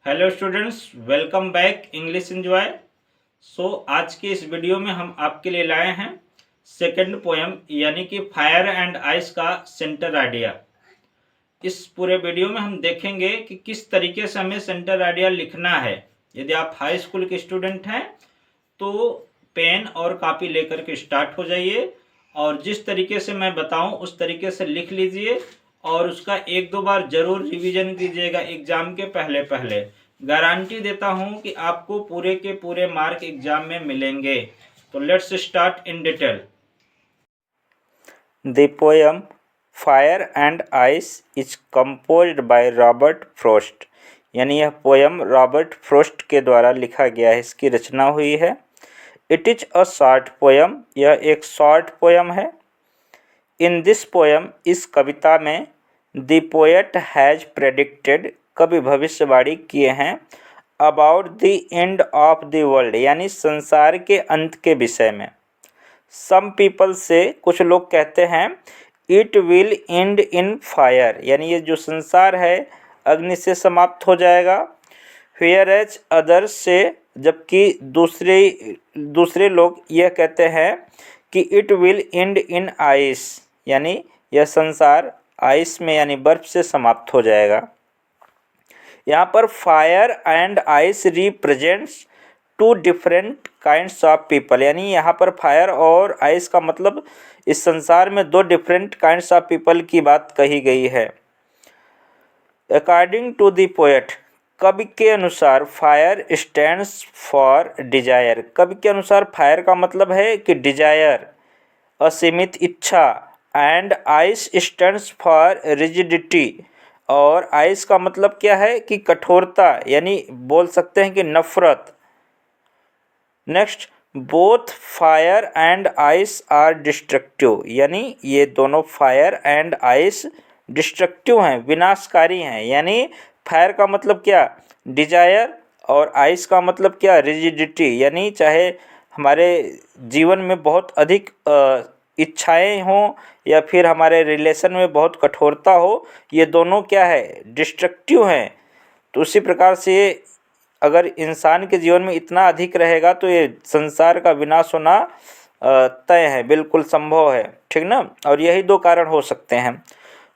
Hello students, welcome back English enjoy. आज के इस वीडियो में हम आपके लिए लाए हैं सेकंड पोएम यानी कि फायर एंड आइस का सेंटर आइडिया। इस पूरे वीडियो में हम देखेंगे कि किस तरीके से हमें सेंटर आइडिया लिखना है। यदि आप हाई स्कूल के स्टूडेंट हैं तो पेन और कॉपी लेकर के स्टार्ट हो जाइए और जिस तरीके से मैं बताऊं उस तरीके से लिख लीजिए और उसका एक दो बार जरूर रिवीजन कीजिएगा एग्जाम के पहले पहले। गारंटी देता हूं कि आपको पूरे के पूरे मार्क एग्जाम में मिलेंगे। तो let's start in detail. The poem Fire and Ice is composed by Robert Frost. यानी यह पोयम रॉबर्ट फ्रॉस्ट के द्वारा लिखा गया है, इसकी रचना हुई है। It is a short poem, यह एक शॉर्ट पोयम है। इन दिस पोयम, इस कविता में द पोएट हैज प्रेडिक्टेड, कवि भविष्यवाणी किए हैं, about the end of the world, यानी संसार के अंत के विषय में। सम पीपल से, कुछ लोग कहते हैं, it will and in fire, यानी ये जो संसार है अग्नि से समाप्त हो जाएगा। वेयर एज अदर्स से, जबकि दूसरे लोग यह कहते हैं कि it will and in ice, यानी यह संसार आइस में यानी बर्फ से समाप्त हो जाएगा। यहाँ पर fire and ice represents to different kinds of people, यानी यहाँ पर फायर और आइस का मतलब इस संसार में दो डिफरेंट काइंड्स ऑफ पीपल की बात कही गई है। अकॉर्डिंग टू द पोएट, कवि के अनुसार फायर स्टैंड्स फॉर डिजायर, कवि के अनुसार फायर का मतलब है कि डिजायर, असीमित इच्छा, and ice stands for rigidity, और आइस का मतलब क्या है कि कठोरता, यानी बोल सकते हैं कि नफरत। Next, both fire and ice are destructive, यानी ये दोनों फायर एंड आइस डिस्ट्रक्टिव हैं, विनाशकारी हैं। यानी फायर का मतलब क्या, डिजायर, और आइस का मतलब क्या, रिजिडिटी, यानी चाहे हमारे जीवन में बहुत अधिक इच्छाएं हों या फिर हमारे रिलेशन में बहुत कठोरता हो, ये दोनों क्या है, डिस्ट्रक्टिव हैं। तो उसी प्रकार से अगर इंसान के जीवन में इतना अधिक रहेगा तो ये संसार का विनाश होना तय है, बिल्कुल संभव है, ठीक ना। और यही दो कारण हो सकते हैं,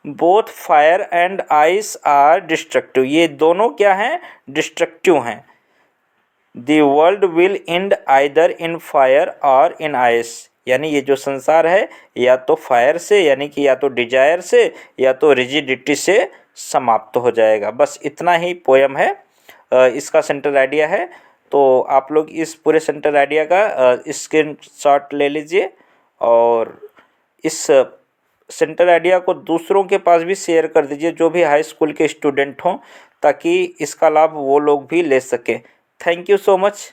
both fire and ice are destructive, ये दोनों क्या हैं, डिस्ट्रक्टिव हैं। The world will end either in fire or in ice, यानी ये जो संसार है या तो फायर से यानी कि या तो डिजायर से या तो रिजिडिटी से समाप्त हो जाएगा। बस इतना ही पोयम है, इसका सेंटर आइडिया है। तो आप लोग इस पूरे सेंटर आइडिया का स्क्रीनशॉट ले लीजिए और इस सेंटर आइडिया को दूसरों के पास भी शेयर कर दीजिए, जो भी हाई स्कूल के स्टूडेंट हों, ताकि इसका लाभ वो लोग भी ले सकें। Thank you so much.